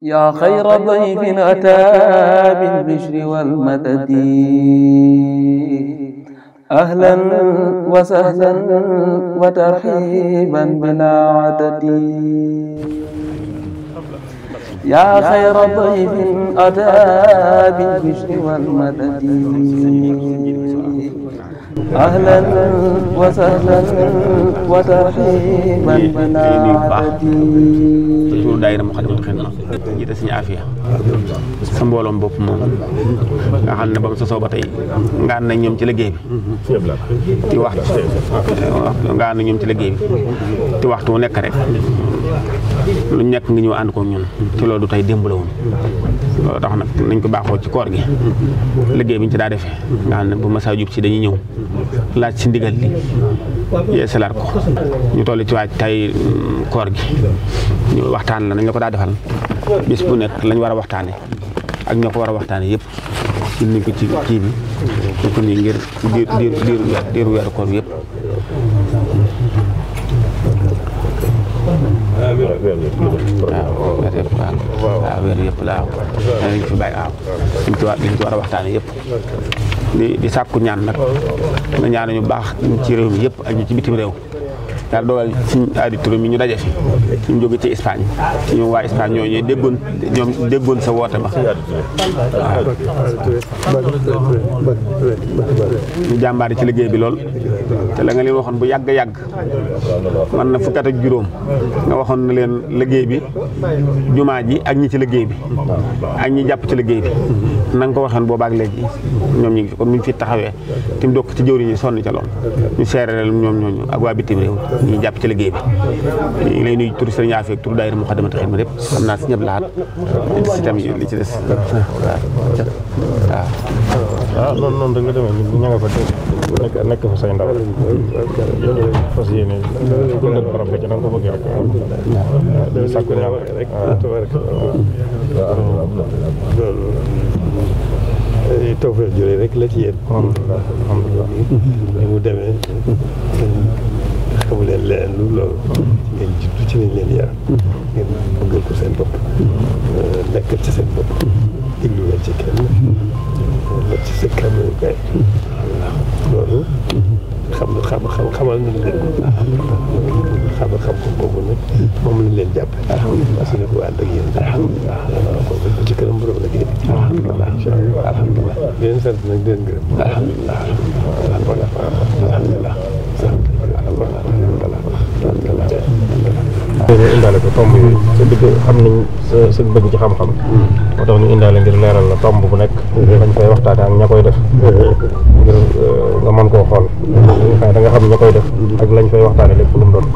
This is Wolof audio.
yaa xayra dayfin ataa bil bishri wal madadi ahlan wa sahlan wa tarhiiban bilaa adadi yaa xayra dayfin ataa bil bishri wal madadi ahlan wa sahlan wa tarhiiban bilaa adadi toujours daayira Moukhaddamatoul Khidma jiite suñu afiya sa mbooloom bopp moom nga xam ne ba mu sosoo ba tey nga ànd nañ ñoom ci liggéey bi ci waxtu nga ànd ñoom ci liggéey bi ci waxtu wu nekk rek lu nekk nga ñëw ànd ko ñun ci loolu du tey démb la woon loolu tax nag nañ ko baaxoo ci koor gi liggéey bi ñu ci daa defee nga xam ne bu masaa jub si dañuy ñëw laaj si ndigal li yeesalaat ko ñu toll ci waaj tay koor gi ñu waxtaan la nañ la ko daa defal bis bu nekk lañ war a waxtaane ak ñoo ko war a waxtaane yëpp ñu ko ci kii bi ñu ko nii ngir diiru weeru koor bi yëpp waaw weer yëpp la waaw nañ fi bàyyi waaw liñ ci war a waxtaane yëpp di sàkku ñaan nag nga ñaan ñu baax ci réew mi yëpp ak ñu ci bitim réew daal dogal suñu auditeur mi ñu daje fi ñu jóge ci Espagne ñoom waa Espagne ñooñu déggoon sa woote ba ñu jàmbaari ci liggéey bi lool te la nga leen waxoon bu yàgg man na fukki at ak juróom nga waxoon na leen liggéey bi jumaa ji ak ñi ci liggéey bi ak ñi jàpp ci liggéey bi na nga ko waxoon boobaak léegi ñoom ñi ngi fi kon mu ñu fi taxawee tim dokk ci jëwriñ ñi sonn ca lool ñu seereel ñoom ñooñu ak waa bitim réew ñu jàpp ci liggéey bi ñu ngi lay nuyu turu Sëriñ Afi ak turu daayira Moukhaddamatoul Khidma lépp xam naa si ñëpp laat si tam yi li ci des waaw noonu rek la demee ñu ña nga fa nekk fa say ndaw fas yéene dundal barab bi ci na nga ko bëggee rek di sàkku ñaan rek tawfeex jure rek la ci yéen alhamdulilah ni mu demee xamu leen leneen lu loolu ngeen juddu ci lañ leen yar ngeen bëggal ko seen bopp nekkal ci seen bopp diglu leen ci kenn la ci sa kanam kay loolu xamal nañ leen xam ko boobu nag moom lañ leen jàppe parce que ko ànd ak yéen alhamdulilah kooku ci kanam borom la génn alhamdulilah alhamdulilah di leen sant nag di leen gërëm alhamdulilah alhamdulilah indaale ko tomb yooyu sa bëgg xam nañ sa bëgg ci xam-xam moo tax ñu indaale ngir leeral la tomb bu nekk dañ koy waxtaane ak ña koy def ngir nga mën koo xool da nga xam ña koy def ak lañ fay waxtaane lépp lu mu doon